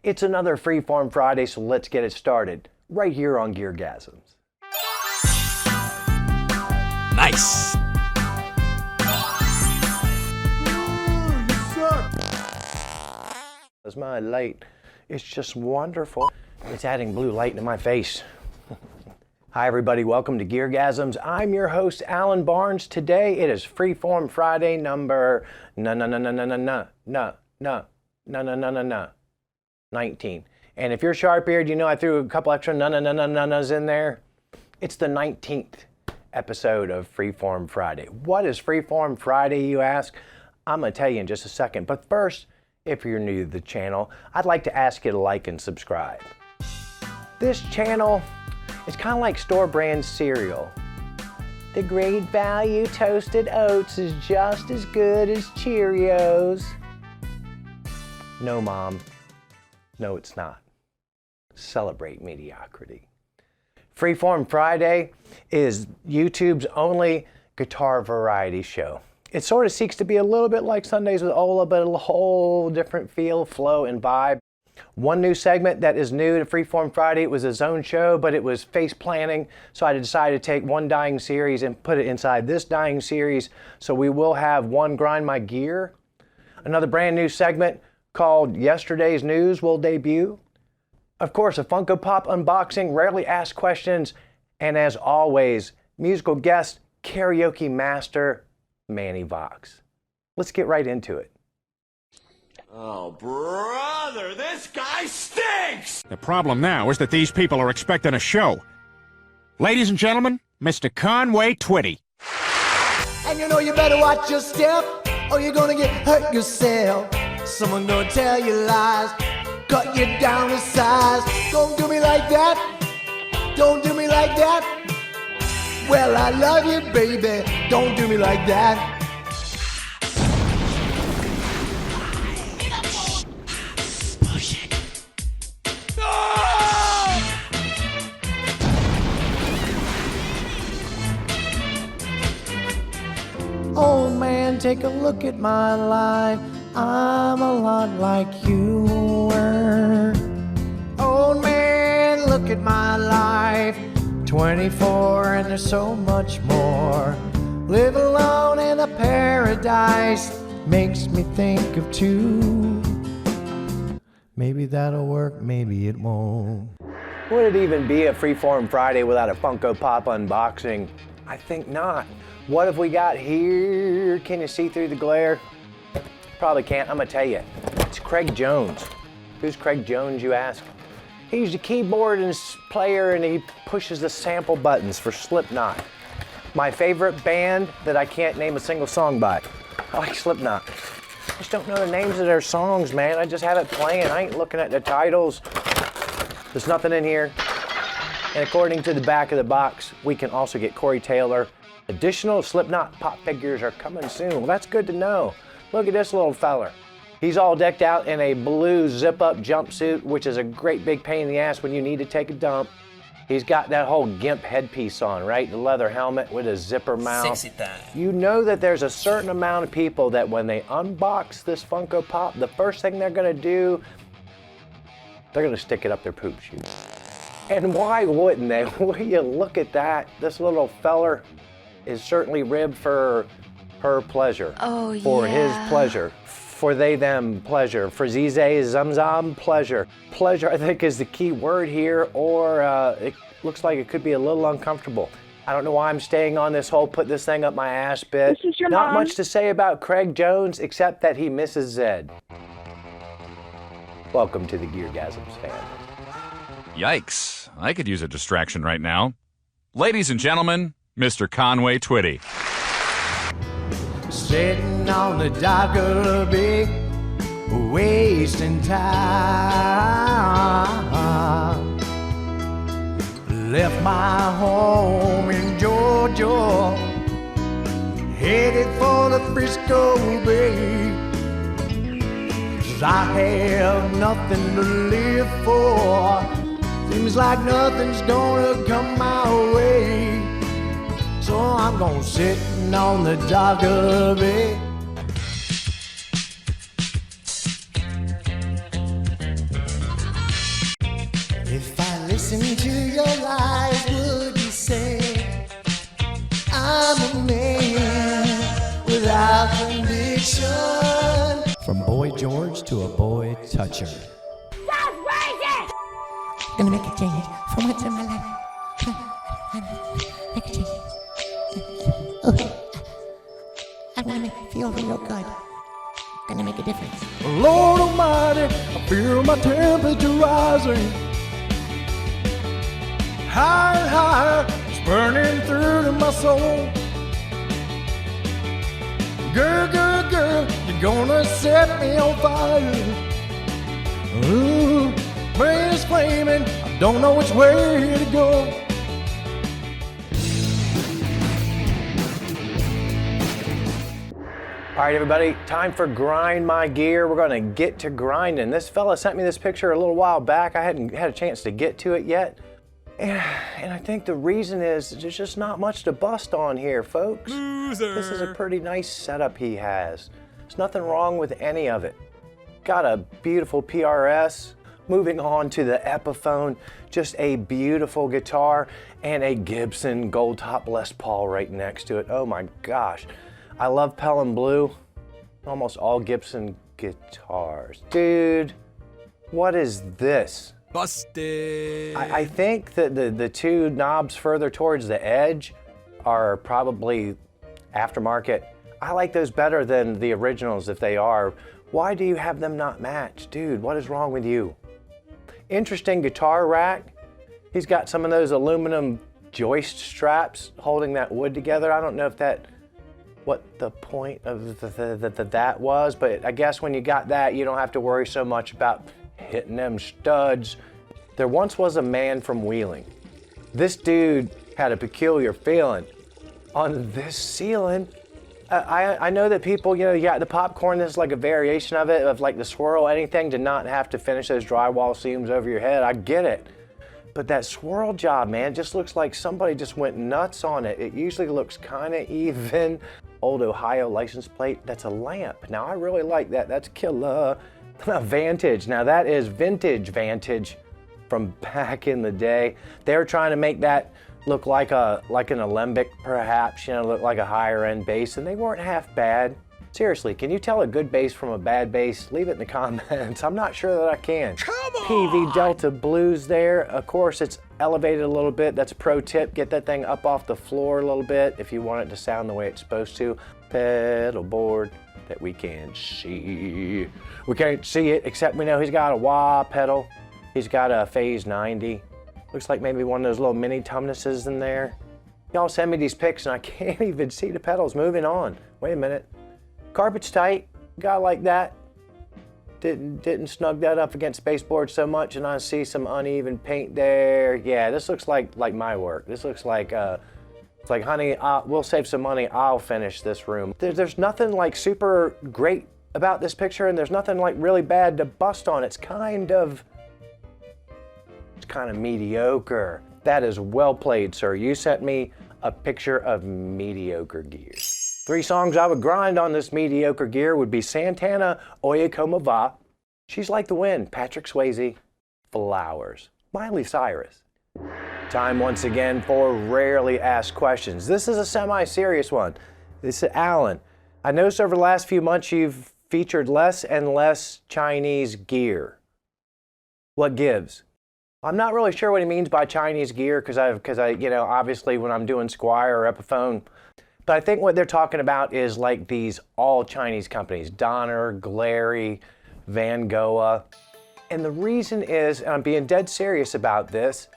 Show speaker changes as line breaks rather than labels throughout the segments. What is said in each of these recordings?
It's another Freeform Friday, so let's get it started right here on GearGasms.
Nice.
That's my light. It's just wonderful. It's adding blue light to my face. Hi everybody, welcome to GearGasms. I'm your host, Alan Barnes. Today it is Freeform Friday number 19. And if you're sharp-eared, you know I threw a couple extra na-na-na-na-nas in there. It's the 19th episode of Freeform Friday. What is Freeform Friday, you ask? I'm gonna tell you in just a second. But first, if you're new to the channel, I'd like to ask you to like and subscribe. This channel, it's kind of like store brand cereal. The great value toasted oats is just as good as Cheerios. No, Mom. No, it's not. Celebrate mediocrity. Freeform Friday is YouTube's only guitar variety show. It sort of seeks to be a little bit like Sundays with Ola, but a whole different feel, flow, and vibe. One new segment that is new to Freeform Friday, it was its own show, but it was face planning. So I decided to take one dying series and put it inside this dying series. So we will have one Grind My Gear. Another brand new segment called Yesterdaze Newz will debut. Of course, a Funko Pop Unboxing, rarely asked questions, and as always, musical guest, karaoke master, Manny Vox. Let's get right into it.
Oh, brother, this guy stinks!
The problem now is that these people are expecting a show. Ladies and gentlemen, Mr. Conway Twitty.
And you know you better watch your step, or you're gonna get hurt yourself. Someone gonna tell you lies, cut you down to size. Don't do me like that, don't do me like that. Well, I love you, baby, don't do me like that. Oh man, take a look at my life. I'm a lot like you were. Oh man, look at my life. 24 and there's so much more. Live alone in a paradise makes me think of two. Maybe that'll work, maybe it won't.
Would it even be a Freeform Friday without a Funko Pop unboxing? I think not. What have we got here? Can you see through the glare? Probably can't. I'm gonna tell you. It's Craig Jones. Who's Craig Jones, you ask? He's a keyboard and player, and he pushes the sample buttons for Slipknot. My favorite band that I can't name a single song by. I like Slipknot. I just don't know the names of their songs, man. I just have it playing. I ain't looking at the titles. There's nothing in here. And according to the back of the box, we can also get Corey Taylor. Additional Slipknot pop figures are coming soon. Well, that's good to know. Look at this little feller. He's all decked out in a blue zip-up jumpsuit, which is a great big pain in the ass when you need to take a dump. He's got that whole gimp headpiece on, right? The leather helmet with a zipper mouth.
Sexy time.
You know that there's a certain amount of people that when they unbox this Funko Pop, the first thing they're gonna do, they're gonna stick it up their poop chute. And why wouldn't they? Will you look at that? This little feller is certainly ribbed for her pleasure.
Oh, yeah.
For his pleasure. For they, them pleasure. For Zize, Zamzam pleasure. Pleasure, I think, is the key word here, or it looks like it could be a little uncomfortable. I don't know why I'm staying on this whole put this thing up my ass bit.
This is your
Not
mom.
much to say about Craig Jones, except that he misses Zed. Welcome to the GearGasms family.
Yikes. I could use a distraction right now. Ladies and gentlemen, Mr. Conway Twitty.
Sitting on the dock of the bay, wasting time. Left my home in Georgia, headed for the Frisco Bay. 'Cause I have nothing to live for. Seems like nothing's gonna come my way. So I'm gonna sit on the dock of it. listen to your lies, would you say I'm a man without conviction? From Boy George to a boy toucher.
Stop raging!
Gonna make a change for once in my life. Make a change. Okay. I'm gonna make it feel real good. Gonna make a difference. Lord Almighty, I feel my temperature rising. Higher and higher, it's burning through to my soul. Girl, girl, girl, you're gonna set me on fire. Ooh, brain is flaming, I don't know which way to go.
All right, everybody, time for Grind My Gear. We're gonna get to grinding. This fella sent me this picture a little while back. I hadn't had a chance to get to it yet. And I think the reason is there's just not much to bust on here, folks. Loser. This is a pretty nice setup he has. There's nothing wrong with any of it. Got a beautiful PRS. Moving on to the Epiphone, just a beautiful guitar and a Gibson Gold Top Les Paul right next to it. Oh my gosh. I love Pelham Blue. Almost all Gibson guitars. Dude, what is this?
Busted.
I think that the two knobs further towards the edge are probably aftermarket. I like those better than the originals if they are. Why do you have them not matched? Dude, what is wrong with you? Interesting guitar rack. He's got some of those aluminum joist straps holding that wood together. I don't know if what the point of that was, but I guess when you got that, you don't have to worry so much about hitting them studs. There once was a man from Wheeling. This dude had a peculiar feeling on this ceiling. I know that people, you got the popcorn, this is like a variation of it, of like the swirl, anything to not have to finish those drywall seams over your head. I get it. But that swirl job, man, just looks like somebody just went nuts on it. It usually looks kind of even. Old Ohio license plate, that's a lamp. Now I really like that, that's killer. Vantage, now that is vintage Vantage from back in the day. They were trying to make that look like an Alembic perhaps, look like a higher end bass, and they weren't half bad. Seriously, can you tell a good bass from a bad bass? Leave it in the comments. I'm not sure that I can. Come on! PV Delta Blues there. Of course, it's elevated a little bit. That's a pro tip. Get that thing up off the floor a little bit if you want it to sound the way it's supposed to. Pedal board that we can see. We can't see it, except we know he's got a wah pedal. He's got a Phase 90. Looks like maybe one of those little mini Tumnuses in there. Y'all send me these pics and I can't even see the pedals. Moving on. Wait a minute. Carpet's tight, guy like that. Didn't snug that up against baseboard so much, and I see some uneven paint there. Yeah, this looks like my work. This looks like, it's like, honey, we'll save some money, I'll finish this room. There's nothing like super great about this picture, and there's nothing like really bad to bust on. It's kind of mediocre. That is well played, sir. You sent me a picture of mediocre gear. 3 songs I would grind on this mediocre gear would be Santana, Oye Como Va, She's Like the Wind, Patrick Swayze, Flowers, Miley Cyrus. Time once again for Rarely Asked Questions. This is a semi-serious one. This is Alan. I noticed over the last few months you've featured less and less Chinese gear. What gives? I'm not really sure what he means by Chinese gear because I obviously when I'm doing Squire or Epiphone. But I think what they're talking about is like these all Chinese companies, Donner, Glary, Van Gogh. And the reason is, and I'm being dead serious about this,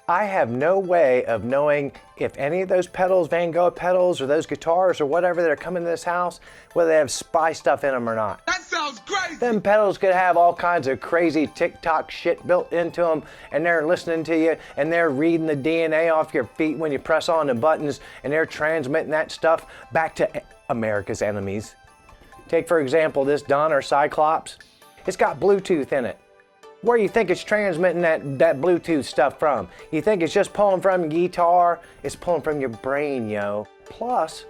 I have no way of knowing if any of those pedals, Van Gogh pedals, or those guitars or whatever that are coming to this house, whether they have spy stuff in them or not.
That sounds crazy!
Them pedals could have all kinds of crazy TikTok shit built into them, and they're listening to you, and they're reading the DNA off your feet when you press on the buttons, and they're transmitting that stuff back to America's enemies. Take, for example, this Donner Cyclops. It's got Bluetooth in it. Where do you think it's transmitting that Bluetooth stuff from? You think it's just pulling from your guitar? It's pulling from your brain, yo. Plus,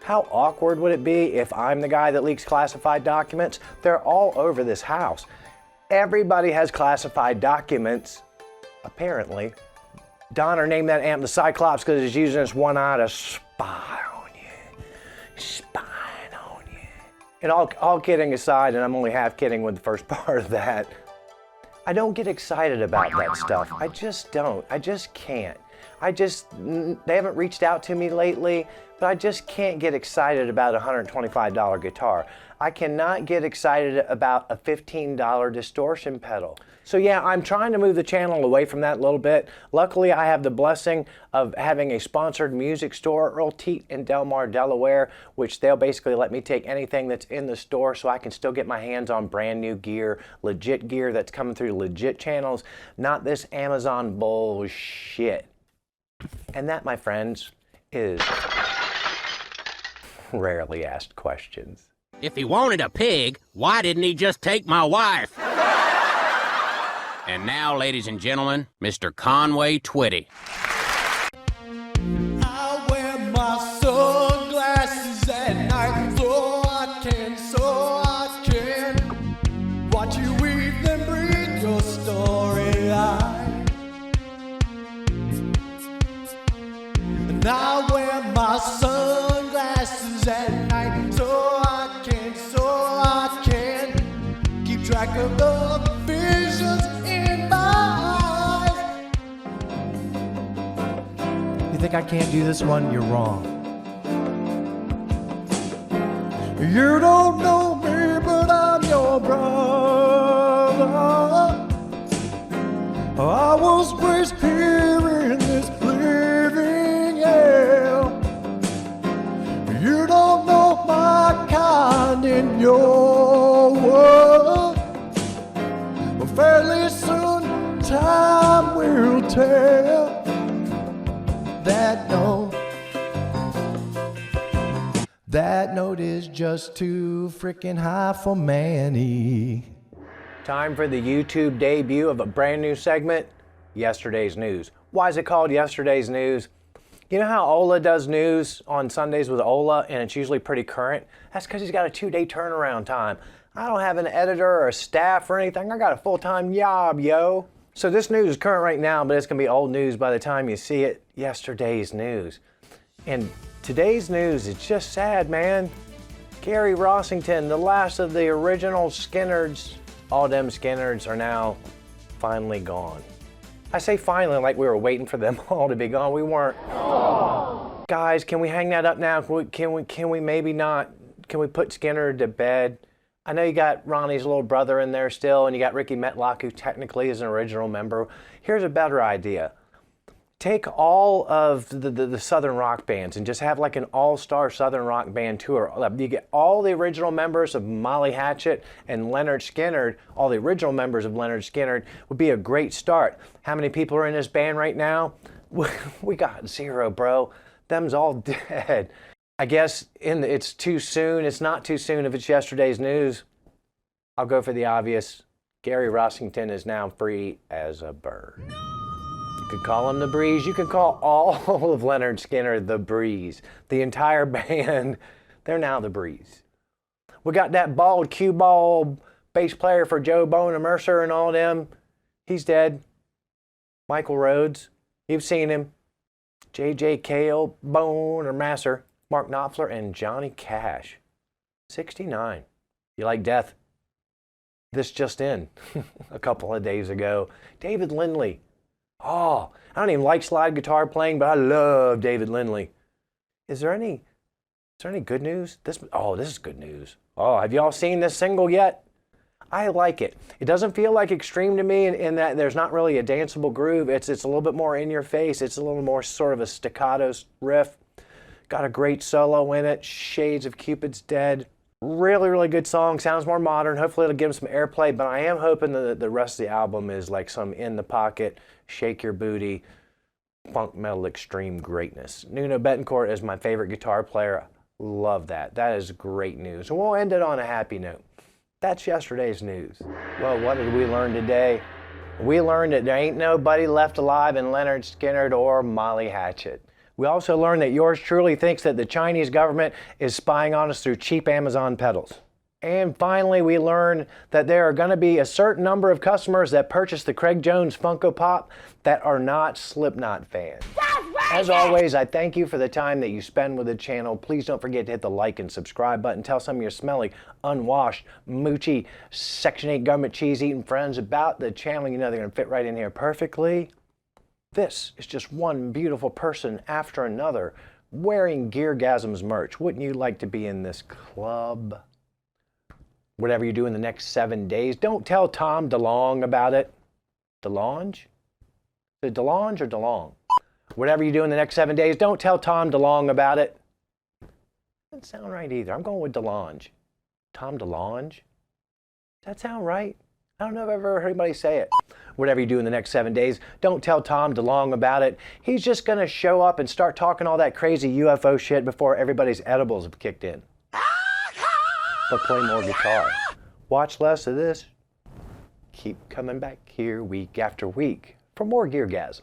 how awkward would it be if I'm the guy that leaks classified documents? They're all over this house. Everybody has classified documents apparently, Donner named that amp the Cyclops because it's using its one eye to spy on you. Spying on you. And all kidding aside, and I'm only half kidding with the first part of that, I don't get excited about that stuff. I just don't. I just can't. They haven't reached out to me lately, but I just can't get excited about a $125 guitar. I cannot get excited about a $15 distortion pedal. So yeah, I'm trying to move the channel away from that a little bit. Luckily, I have the blessing of having a sponsored music store, Earl Teat in Delmar, Delaware, which they'll basically let me take anything that's in the store so I can still get my hands on brand new gear, legit gear that's coming through legit channels, not this Amazon bullshit. And that, my friends, is rarely asked questions.
If he wanted a pig, why didn't he just take my wife? And now, ladies and gentlemen, Mr. Conway Twitty.
I wear my sunglasses at night so I can watch you weave and breathe your story line. And I wear my sunglasses at night so I can keep track of the visions in my eyes. You think I can't do this one? You're wrong. You don't know me, but I'm your brother. I was raised here in this living hell. You don't know my kind in your world. But fairly soon, time will tell. That note is just too freaking high for Manny.
Time for the YouTube debut of a brand new segment, Yesterdaze Newz. Why is it called Yesterdaze Newz? You know how Ola does news on Sundays with Ola, and it's usually pretty current? That's because he's got a 2-day turnaround time. I don't have an editor or a staff or anything. I got a full-time job, yo. So this news is current right now, but it's going to be old news by the time you see it. Yesterday's news. And today's news is just sad, man. Gary Rossington, the last of the original Skinnards, all them Skinnards are now finally gone. I say finally like we were waiting for them all to be gone. We weren't. Aww. Guys, can we hang that up now? Can we maybe not? Can we put Skinner to bed? I know you got Ronnie's little brother in there still, and you got Ricky Metlock, who technically is an original member. Here's a better idea. Take all of the Southern rock bands and just have like an all-star Southern rock band tour. You get all the original members of Molly Hatchet and Leonard Skinner, all the original members of Leonard Skinner would be a great start. How many people are in this band right now? We got 0, bro. Them's all dead. I guess it's too soon. It's not too soon if it's Yesterday's news. I'll go for the obvious. Gary Rossington is now free as a bird. You could call him the Breeze. You could call all of Leonard Skinner the Breeze. The entire band, they're now the Breeze. We got that bald cue ball bass player for Joe Bone and Mercer and all them. He's dead. Michael Rhodes, you've seen him. J.J. Cale, Bone or Masser, Mark Knopfler, and Johnny Cash. 69. You like death? This just in a couple of days ago. David Lindley. Oh, I don't even like slide guitar playing, but I love David Lindley. Is there any good news? This is good news. Oh, have y'all seen this single yet? I like it. It doesn't feel like extreme to me in that there's not really a danceable groove. It's a little bit more in your face. It's a little more sort of a staccato riff. Got a great solo in it. Shades of Cupid's Dead. Really, really good song. Sounds more modern. Hopefully it'll give him some airplay, but I am hoping that the rest of the album is like some in the pocket, shake your booty, funk metal extreme greatness. Nuno Betancourt is my favorite guitar player. Love that. That is great news. And we'll end it on a happy note. That's Yesterday's news. Well, what did we learn today? We learned that there ain't nobody left alive in Leonard Skinner or Molly Hatchet. We also learned that yours truly thinks that the Chinese government is spying on us through cheap Amazon pedals. And finally, we learned that there are going to be a certain number of customers that purchase the Craig Jones Funko Pop that are not Slipknot fans. As always, I thank you for the time that you spend with the channel. Please don't forget to hit the like and subscribe button. Tell some of your smelly, unwashed, moochy, Section 8 government cheese eating friends about the channel. You know they're going to fit right in here perfectly. This is just one beautiful person after another wearing GearGasms merch. Wouldn't you like to be in this club? Whatever you do in the next 7 days, don't tell Tom DeLonge about it. DeLonge? Is it DeLonge or DeLonge? Whatever you do in the next 7 days, don't tell Tom DeLonge about it. Doesn't sound right either. I'm going with DeLonge. Tom DeLonge? Does that sound right? I don't know if I've ever heard anybody say it. Whatever you do in the next 7 days, don't tell Tom DeLonge about it. He's just going to show up and start talking all that crazy UFO shit before everybody's edibles have kicked in. But play more guitar. Watch less of this. Keep coming back here week after week for more GearGasms.